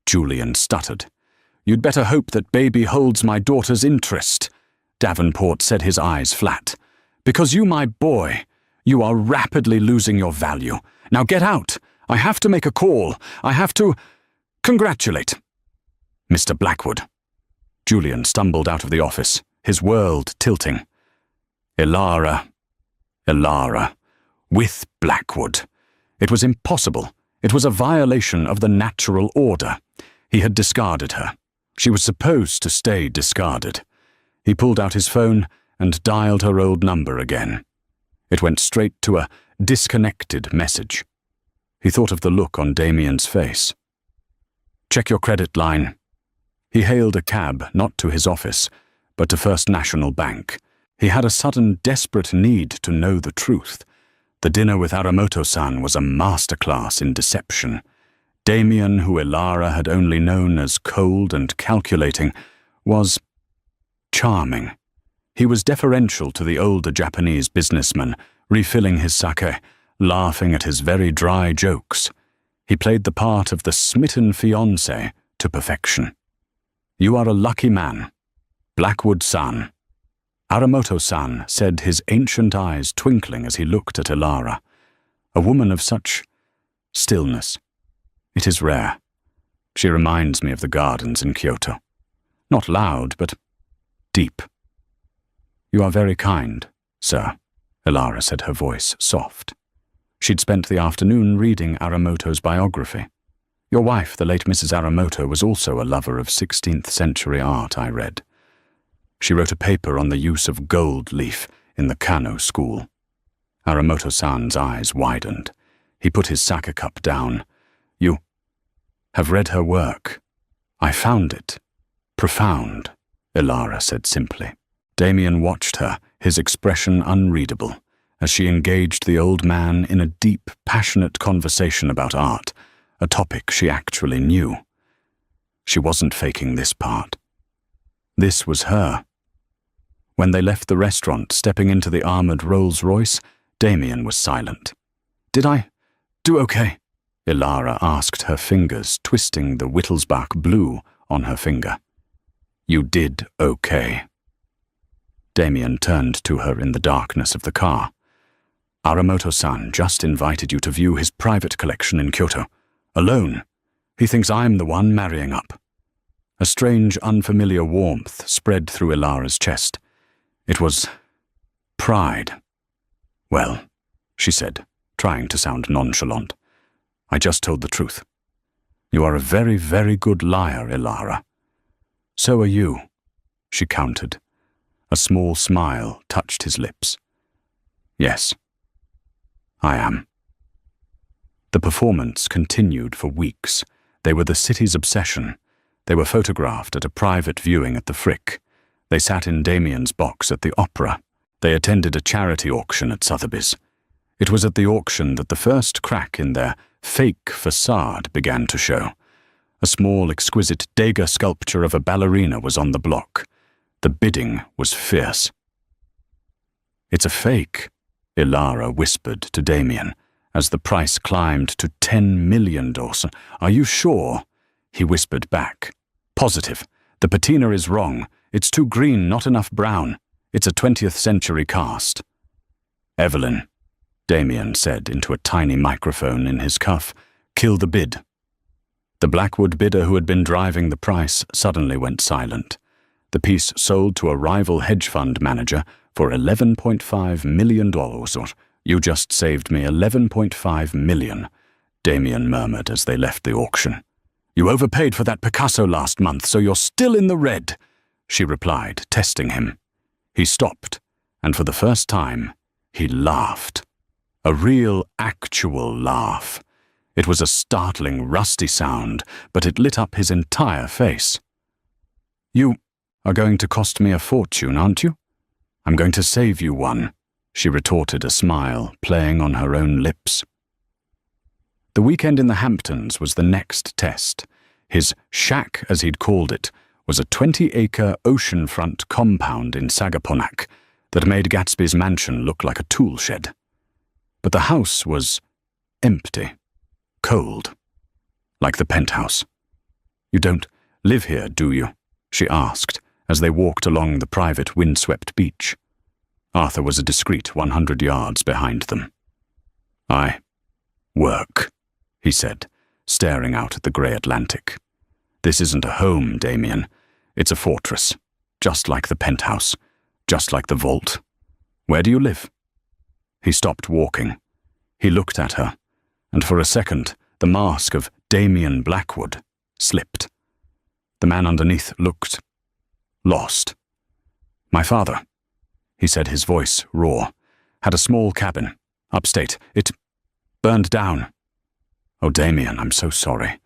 Speaker 1: Julian stuttered. "You'd better hope that baby holds my daughter's interest," Davenport said, his eyes flat. "Because you, my boy, you are rapidly losing your value. Now get out. I have to make a call. I have to congratulate Mr. Blackwood." Julian stumbled out of the office, his world tilting. Ilara, with Blackwood. It was impossible. It was a violation of the natural order. He had discarded her. She was supposed to stay discarded. He pulled out his phone and dialed her old number again. It went straight to a disconnected message. He thought of the look on Damien's face. "Check your credit line." He hailed a cab, not to his office, but to First National Bank. He had a sudden, desperate need to know the truth. The dinner with Aramoto-san was a masterclass in deception. Damien, who Ilara had only known as cold and calculating, was charming. He was deferential to the older Japanese businessman, refilling his sake, laughing at his very dry jokes. He played the part of the smitten fiancé to perfection. "You are a lucky man, Blackwood-san." Aramoto-san said, his ancient eyes twinkling as he looked at Elara. "A woman of such stillness. It is rare. She reminds me of the gardens in Kyoto. Not loud, but deep." "You are very kind, sir," Elara said, her voice soft. She'd spent the afternoon reading Aramoto's biography. "Your wife, the late Mrs. Aramoto, was also a lover of 16th century art, I read. She wrote a paper on the use of gold leaf in the Kano school." Aramoto-san's eyes widened. He put his sake cup down. "You have read her work. I found it profound," Elara said simply. Damien watched her, his expression unreadable, as she engaged the old man in a deep, passionate conversation about art, a topic she actually knew. She wasn't faking this part. This was her. When they left the restaurant, stepping into the armored Rolls-Royce, Damien was silent. "Did I do okay?" Elara asked, her fingers twisting the Wittelsbach blue on her finger. "You did okay." Damien turned to her in the darkness of the car. "Aramoto-san just invited you to view his private collection in Kyoto. Alone. He thinks I'm the one marrying up." A strange, unfamiliar warmth spread through Elara's chest. It was pride. "Well," she said, trying to sound nonchalant, "I just told the truth. You are a very, very good liar, Elara." "So are you," she countered. A small smile touched his lips. "Yes, I am." The performance continued for weeks. They were the city's obsession. They were photographed at a private viewing at the Frick. They sat in Damien's box at the opera. They attended a charity auction at Sotheby's. It was at the auction that the first crack in their fake facade began to show. A small, exquisite Degas sculpture of a ballerina was on the block. The bidding was fierce. "It's a fake," Elara whispered to Damien, as the price climbed to $10 million. "Are you sure?" He whispered back. "Positive. The patina is wrong. It's too green, not enough brown. It's a 20th century cast." "Evelyn," Damien said into a tiny microphone in his cuff, "kill the bid." The Blackwood bidder who had been driving the price suddenly went silent. The piece sold to a rival hedge fund manager for $11.5 million. "You just saved me $11.5 million, Damien murmured as they left the auction. "You overpaid for that Picasso last month, so you're still in the red," she replied, testing him. He stopped, and for the first time, he laughed. A real, actual laugh. It was a startling, rusty sound, but it lit up his entire face. "You are going to cost me a fortune, aren't you?" "I'm going to save you one," she retorted, a smile playing on her own lips. The weekend in the Hamptons was the next test. His shack, as he'd called it, was a 20-acre oceanfront compound in Sagaponack that made Gatsby's mansion look like a tool shed. But the house was empty, cold, like the penthouse. "You don't live here, do you?" she asked, as they walked along the private windswept beach. Arthur was a discreet 100 yards behind them. "I work," he said, staring out at the grey Atlantic. "This isn't a home, Damien. It's a fortress, just like the penthouse, just like the vault. Where do you live?" He stopped walking. He looked at her, and for a second, the mask of Damien Blackwood slipped. The man underneath looked lost. "My father," he said, his voice raw, "had a small cabin, upstate. It burned down." "Oh, Damien, I'm so sorry.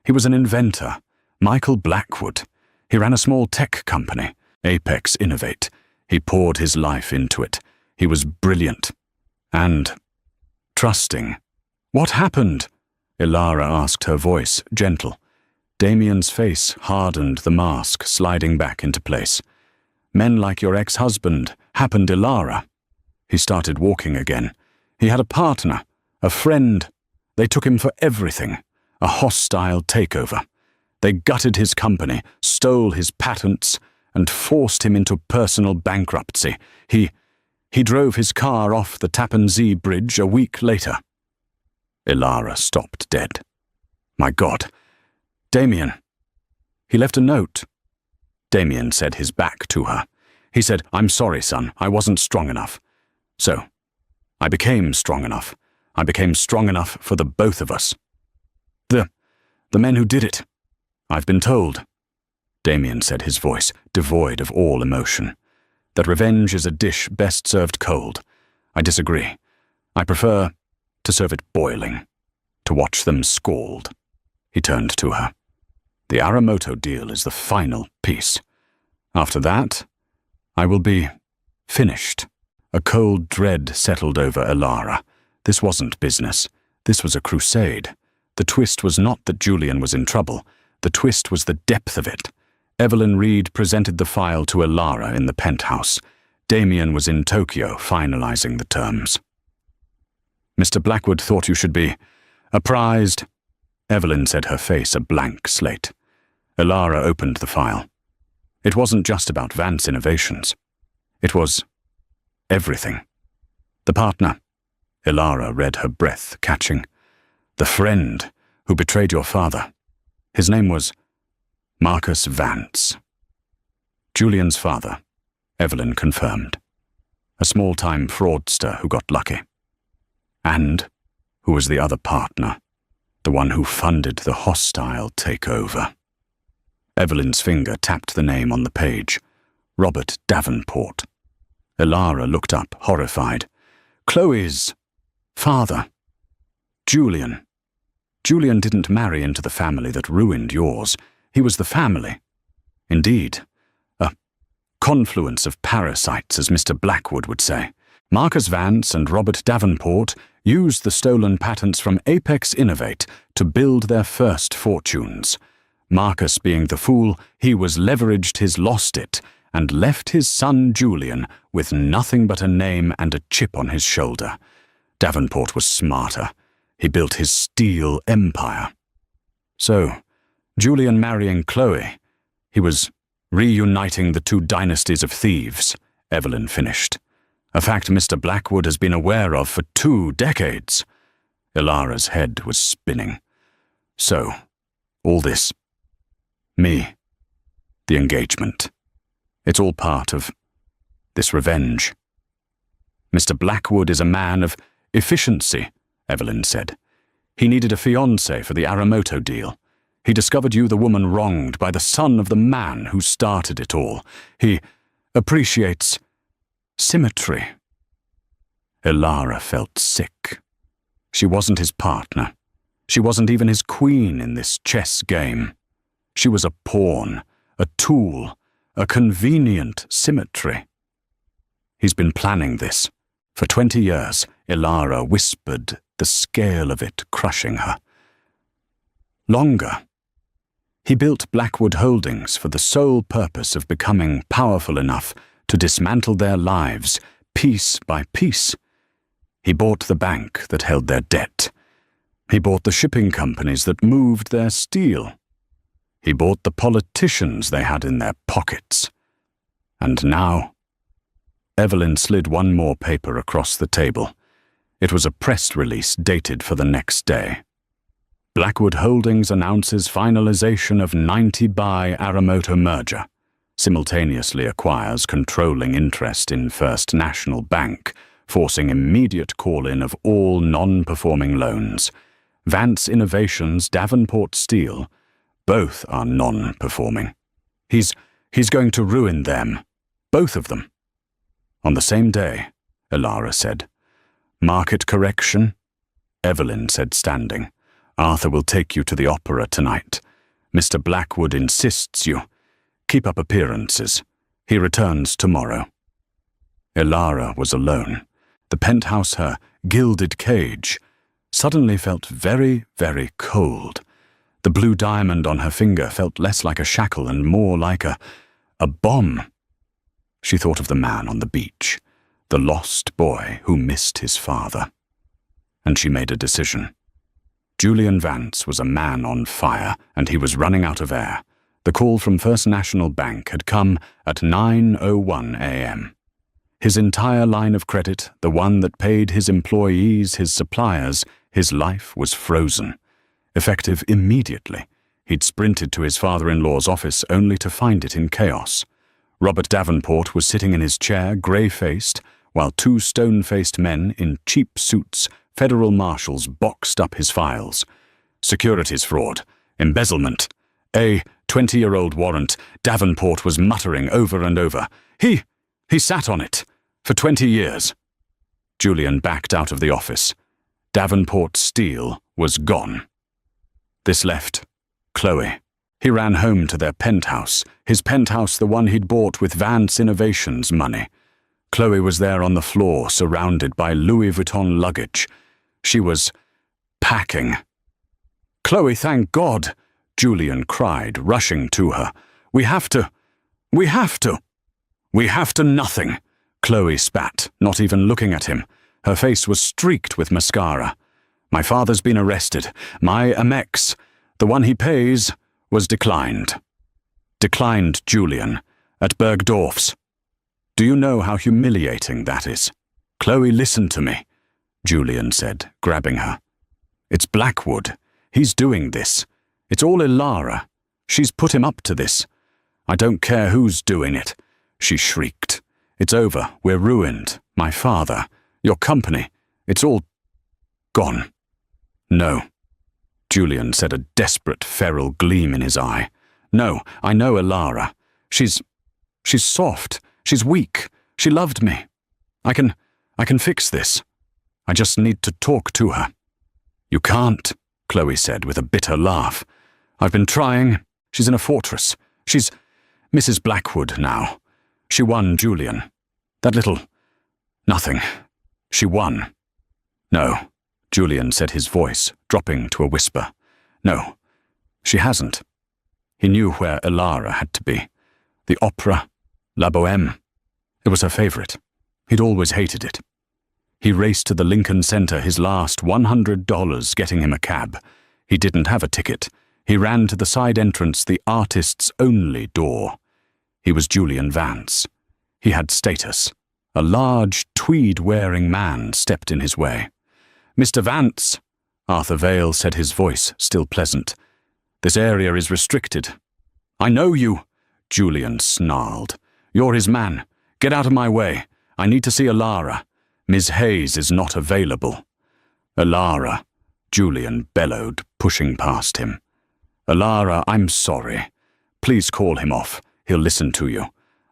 Speaker 1: He was an inventor, Michael Blackwood. He ran a small tech company, Apex Innovate. He poured his life into it. He was brilliant. And trusting." "What happened?" Elara asked, her voice gentle. Damien's face hardened, the mask sliding back into place. "Men like your ex-husband happened, Elara." He started walking again. "He had a partner, a friend. They took him for everything, a hostile takeover. They gutted his company, stole his patents, and forced him into personal bankruptcy. He drove his car off the Tappan Zee Bridge a week later. Ilara stopped dead. My God. Damien. He left a note. Damien said, his back to her. He said, "I'm sorry, son. I wasn't strong enough." So, I became strong enough. I became strong enough for the both of us. The men who did it. I've been told, Damien said, his voice devoid of all emotion, that revenge is a dish best served cold. I disagree. I prefer to serve it boiling, to watch them scald. He turned to her. The Aramoto deal is the final piece. After that, I will be finished. A cold dread settled over Ilara. This wasn't business. This was a crusade. The twist was not that Julian was in trouble. The twist was the depth of it. Evelyn Reed presented the file to Ilara in the penthouse. Damien was in Tokyo finalizing the terms. Mr. Blackwood thought you should be apprised. Evelyn said, her face a blank slate. Ilara opened the file. It wasn't just about Vance Innovations. It was everything. The partner. Ilara read, her breath catching. The friend who betrayed your father. His name was Marcus Vance. Julian's father, Evelyn confirmed. A small-time fraudster who got lucky. And who was the other partner, the one who funded the hostile takeover. Evelyn's finger tapped the name on the page. Robert Davenport. Ilara looked up, horrified. Chloe's father. Julian. Julian didn't marry into the family that ruined yours. He was the family. Indeed, a confluence of parasites, as Mr. Blackwood would say. Marcus Vance and Robert Davenport used the stolen patents from Apex Innovate to build their first fortunes. Marcus being the fool, he was leveraged his lost it, and left his son Julian with nothing but a name and a chip on his shoulder. Davenport was smarter. He built his steel empire. So, Julian marrying Chloe, he was reuniting the two dynasties of thieves, Evelyn finished. A fact Mr. Blackwood has been aware of for 2 decades. Ilara's head was spinning. So, all this. Me. The engagement. It's all part of this revenge. Mr. Blackwood is a man of efficiency, Evelyn said. He needed a fiancé for the Aramoto deal. He discovered you the woman wronged by the son of the man who started it all. He appreciates symmetry. Ilara felt sick. She wasn't his partner. She wasn't even his queen in this chess game. She was a pawn, a tool, a convenient symmetry. He's been planning this. For 20 years, Ilara whispered, the scale of it crushing her. Longer. He built Blackwood Holdings for the sole purpose of becoming powerful enough to dismantle their lives, piece by piece. He bought the bank that held their debt. He bought the shipping companies that moved their steel. He bought the politicians they had in their pockets. And now... Evelyn slid one more paper across the table. It was a press release dated for the next day. Blackwood Holdings announces finalization of 90-buy Aramoto merger. Simultaneously acquires controlling interest in First National Bank, forcing immediate call-in of all non-performing loans. Vance Innovations, Davenport Steel, both are non-performing. He's going to ruin them. Both of them. On the same day, Ilara said. Market correction? Evelyn said, standing. Arthur will take you to the opera tonight. Mr. Blackwood insists you. Keep up appearances. He returns tomorrow. Ilara was alone. The penthouse, her gilded cage, suddenly felt very, very cold. The blue diamond on her finger felt less like a shackle and more like a bomb. She thought of the man on the beach, the lost boy who missed his father. And she made a decision. Julian Vance was a man on fire, and he was running out of air. The call from First National Bank had come at 9:01 a.m. His entire line of credit, the one that paid his employees, his suppliers, his life was frozen. Effective immediately, he'd sprinted to his father-in-law's office only to find it in chaos. Robert Davenport was sitting in his chair, grey-faced, while two stone-faced men in cheap suits, federal marshals, boxed up his files. Securities fraud, embezzlement, a 20-year-old warrant, Davenport was muttering over and over. He sat on it for 20 years. Julian backed out of the office. Davenport's steel was gone. This left Chloe. He ran home to their penthouse, his penthouse, the one he'd bought with Vance Innovations money. Chloe was there on the floor, surrounded by Louis Vuitton luggage. She was packing. "Chloe, thank God!" Julian cried, rushing to her. We have to nothing!" Chloe spat, not even looking at him. Her face was streaked with mascara. "My father's been arrested. My Amex, the one he pays, was declined." Declined, Julian, at Bergdorf's. "Do you know how humiliating that is?" "Chloe, listen to me," Julian said, grabbing her. "It's Blackwood. He's doing this. It's all Ilara. She's put him up to this. I don't care who's doing it," she shrieked. "It's over. We're ruined. My father, your company, it's all gone." "No," Julian said, a desperate feral gleam in his eye. "No, I know Ilara. She's soft. She's weak. She loved me. I can fix this. I just need to talk to her." "You can't," Chloe said with a bitter laugh. "I've been trying. She's in a fortress. She's Mrs. Blackwood now. She won, Julian. That little nothing. She won." "No," Julian said, his voice dropping to a whisper. "No, she hasn't." He knew where Ilara had to be. The opera, La Bohème. It was her favorite. He'd always hated it. He raced to the Lincoln Center, his last $100 getting him a cab. He didn't have a ticket. He ran to the side entrance, the artist's only door. He was Julian Vance. He had status. A large, tweed-wearing man stepped in his way. "Mr. Vance," Arthur Vale said, his voice still pleasant. "This area is restricted." "I know you," Julian snarled. "You're his man. Get out of my way. I need to see Ilara. Ms. Hayes is not available." "Ilara," Julian bellowed, pushing past him. "Ilara, I'm sorry. Please call him off. He'll listen to you.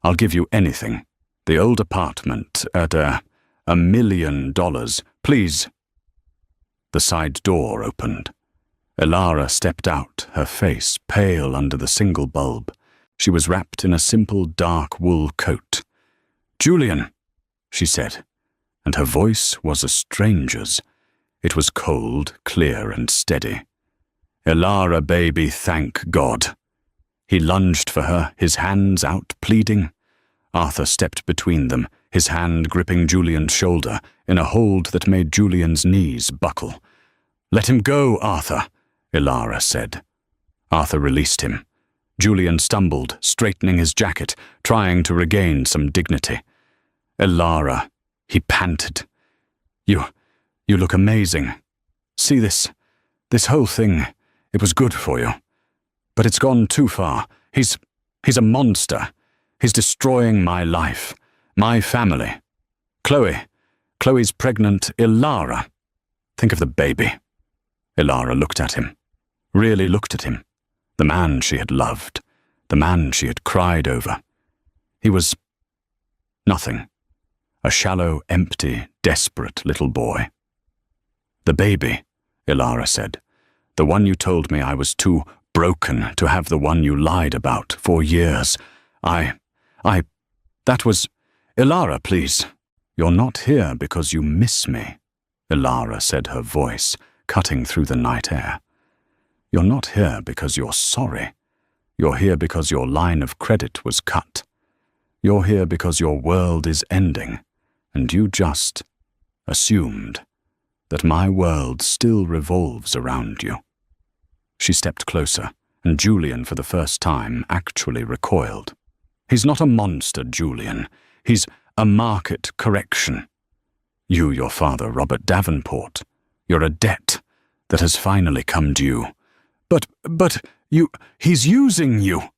Speaker 1: I'll give you anything. The old apartment at $1 million. Please." The side door opened. Ilara stepped out, her face pale under the single bulb. She was wrapped in a simple dark wool coat. "Julian," she said, and her voice was a stranger's. It was cold, clear, and steady. "Ilara, baby, thank God." He lunged for her, his hands out, pleading. Arthur stepped between them, his hand gripping Julian's shoulder in a hold that made Julian's knees buckle. "Let him go, Arthur," Ilara said. Arthur released him. Julian stumbled, straightening his jacket, trying to regain some dignity. "Ilara," he panted. You look amazing. See this whole thing, it was good for you. But it's gone too far. He's a monster. He's destroying my life, my family. Chloe's pregnant. Ilara. Think of the baby." Ilara looked at him, really looked at him, the man she had loved, the man she had cried over. He was nothing, a shallow, empty, desperate little boy. "The baby," Ilara said, "the one you told me I was too broken to have, the one you lied about for years. That was... Ilara, please. You're not here because you miss me," Ilara said, her voice cutting through the night air. "You're not here because you're sorry. You're here because your line of credit was cut. You're here because your world is ending, and you just assumed. that my world still revolves around you." She stepped closer, and Julian, for the first time, actually recoiled. "He's not a monster, Julian. He's a market correction. Your father, Robert Davenport. You're a debt that has finally come due. But he's using you."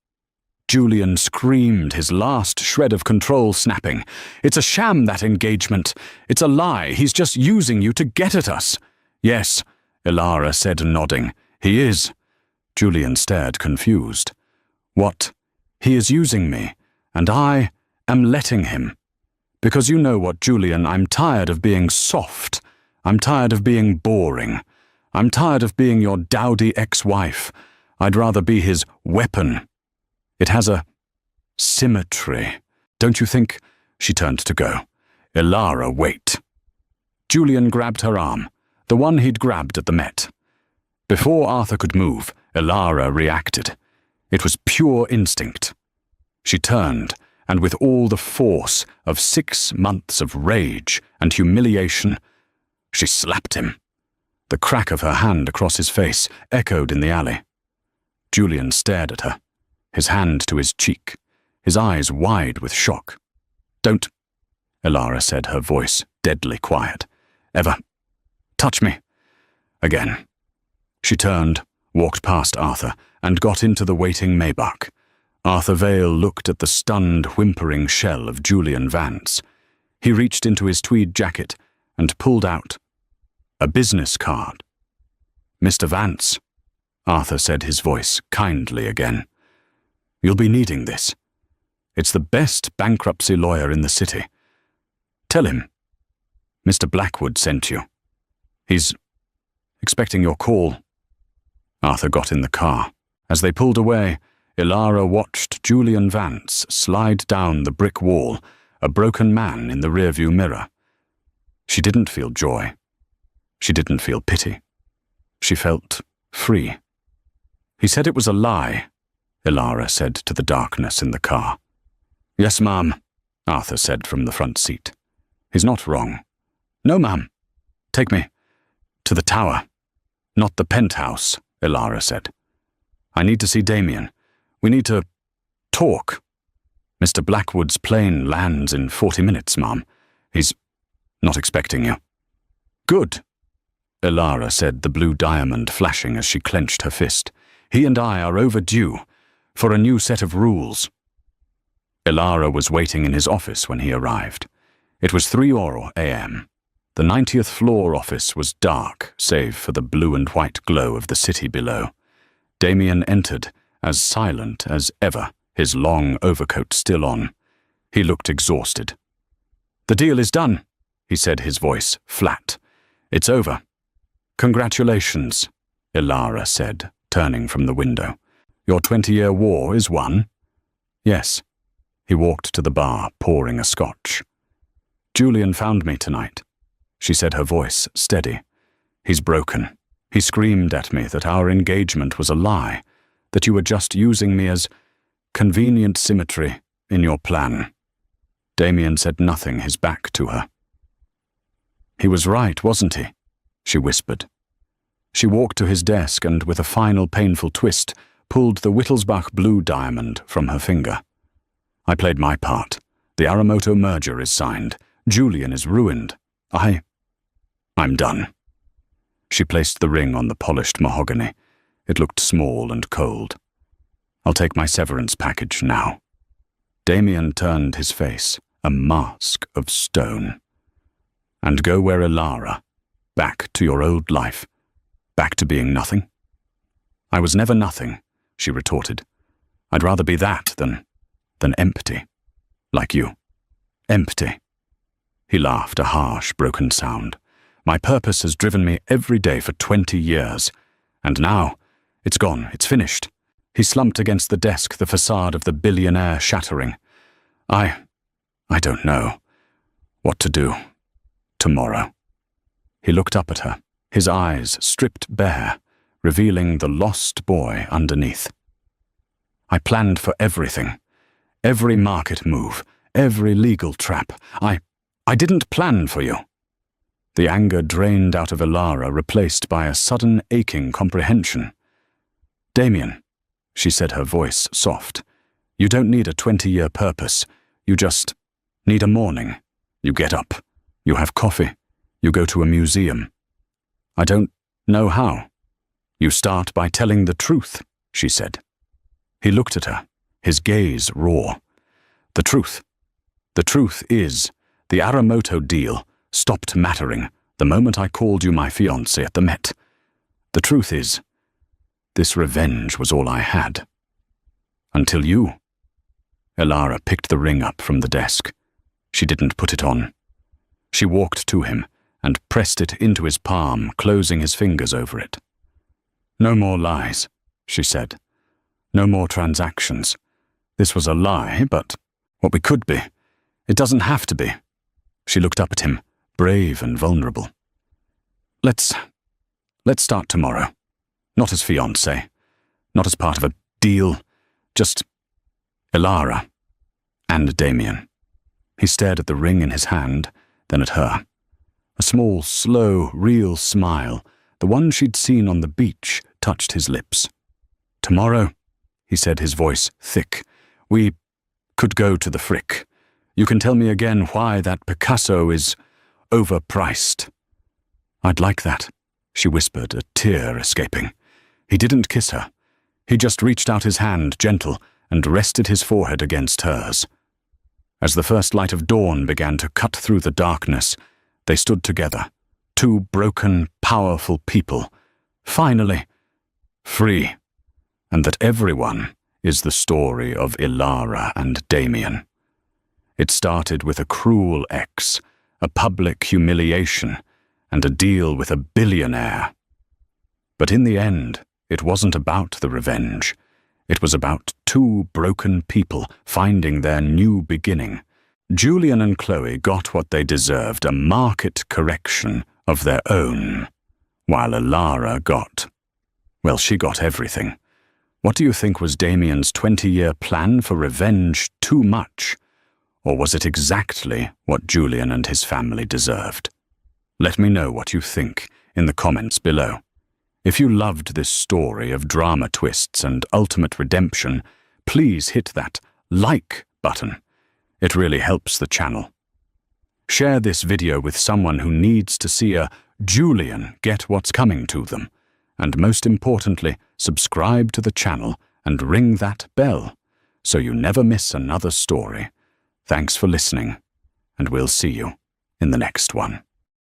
Speaker 1: Julian screamed, his last shred of control snapping. "It's a sham, that engagement. It's a lie. He's just using you to get at us." "Yes," Ilara said, nodding. "He is." Julian stared, confused. "What? He is using me, and I am letting him. Because you know what, Julian, I'm tired of being soft. I'm tired of being boring. I'm tired of being your dowdy ex-wife. I'd rather be his weapon. It has a symmetry. Don't you think?" She turned to go. "Ilara, wait." Julian grabbed her arm, the one he'd grabbed at the Met. Before Arthur could move, Ilara reacted. It was pure instinct. She turned, and with all the force of 6 months of rage and humiliation, she slapped him. The crack of her hand across his face echoed in the alley. Julian stared at her, his hand to his cheek, his eyes wide with shock. "Don't," Ilara said, her voice deadly quiet, "ever touch me again." She turned, walked past Arthur, and got into the waiting Maybach. Arthur Vale looked at the stunned, whimpering shell of Julian Vance. He reached into his tweed jacket and pulled out a business card. "Mr. Vance," Arthur said, his voice kindly again. "You'll be needing this. It's the best bankruptcy lawyer in the city. Tell him Mr. Blackwood sent you. He's expecting your call." Arthur got in the car. As they pulled away, Ilara watched Julian Vance slide down the brick wall, a broken man in the rearview mirror. She didn't feel joy. She didn't feel pity. She felt free. "He said it was a lie," Ilara said to the darkness in the car. "Yes, ma'am," Arthur said from the front seat. "He's not wrong." "No, ma'am. Take me to the tower." "Not the penthouse," Ilara said. "I need to see Damien. We need to talk. Mr. Blackwood's plane lands in 40 minutes, ma'am. He's not expecting you." "Good," Ilara said, the blue diamond flashing as she clenched her fist. "He and I are overdue for a new set of rules." Ilara was waiting in his office when he arrived. It was 3 a.m. The 90th floor office was dark, save for the blue and white glow of the city below. Damien entered, as silent as ever, his long overcoat still on. He looked exhausted. "The deal is done," he said, his voice flat. "It's over." "Congratulations," Ilara said, turning from the window. "Your 20-year war is won?" "Yes." He walked to the bar, pouring a scotch. "Julian found me tonight," she said, her voice steady. "He's broken. He screamed at me that our engagement was a lie, that you were just using me as convenient symmetry in your plan." Damien said nothing, his back to her. "He was right, wasn't he?" she whispered. She walked to his desk and, with a final painful twist, pulled the Wittelsbach blue diamond from her finger. "I played my part. The Aramoto merger is signed. Julian is ruined. I'm done." She placed the ring on the polished mahogany. It looked small and cold. "I'll take my severance package now." Damien turned his face, a mask of stone. "And go where Ilara, back to your old life, back to being nothing?" "I was never nothing," she retorted. "I'd rather be that than empty, like you. Empty." He laughed, a harsh, broken sound. "My purpose has driven me every day for 20 years. And now, it's gone, it's finished." He slumped against the desk, the facade of the Billionaire shattering. I don't know what to do tomorrow." He looked up at her, his eyes stripped bare, revealing the lost boy underneath. "I planned for everything. Every market move, every legal trap. I didn't plan for you." the anger drained out of Ilara, replaced by a sudden aching comprehension. "Damien," she said, her voice soft, "you don't need a 20-year purpose. You just need a morning. You get up. You have coffee. You go to a museum. I don't know how. You start by telling the truth," she said. He looked at her, his gaze raw. "The truth. The truth is, the Aramoto deal stopped mattering the moment I called you my fiancé at the Met. The truth is, this revenge was all I had. Until you." Ilara picked the ring up from the desk. She didn't put it on. She walked to him and pressed it into his palm, closing his fingers over it. "No more lies," she said. "No more transactions. This was a lie, but what we could be. It doesn't have to be." She looked up at him, brave and vulnerable. Let's start tomorrow. Not as fiancé, not as part of a deal, just Ilara and Damien." He stared at the ring in his hand, then at her. A small, slow, real smile, the one she'd seen on the beach, touched his lips. "Tomorrow," he said, his voice thick, "we could go to the Frick. You can tell me again why that Picasso is overpriced." "I'd like that," she whispered, a tear escaping. He didn't kiss her. He just reached out his hand, gentle, and rested his forehead against hers. As the first light of dawn began to cut through the darkness, they stood together, two broken, powerful people, finally free, and that everyone is the story of Ilara and Damien. It started with a cruel ex, a public humiliation, and a deal with a billionaire. But in the end, it wasn't about the revenge. It was about two broken people finding their new beginning. Julian and Chloe got what they deserved, a market correction of their own, while Ilara got, well, she got everything. What do you think was Damien's 20-year plan for revenge too much? Or was it exactly what Julian and his family deserved? Let me know what you think in the comments below. If you loved this story of drama twists and ultimate redemption, please hit that like button. It really helps the channel. Share this video with someone who needs to see a Julian get what's coming to them. And most importantly, subscribe to the channel and ring that bell so you never miss another story. Thanks for listening, and we'll see you in the next one.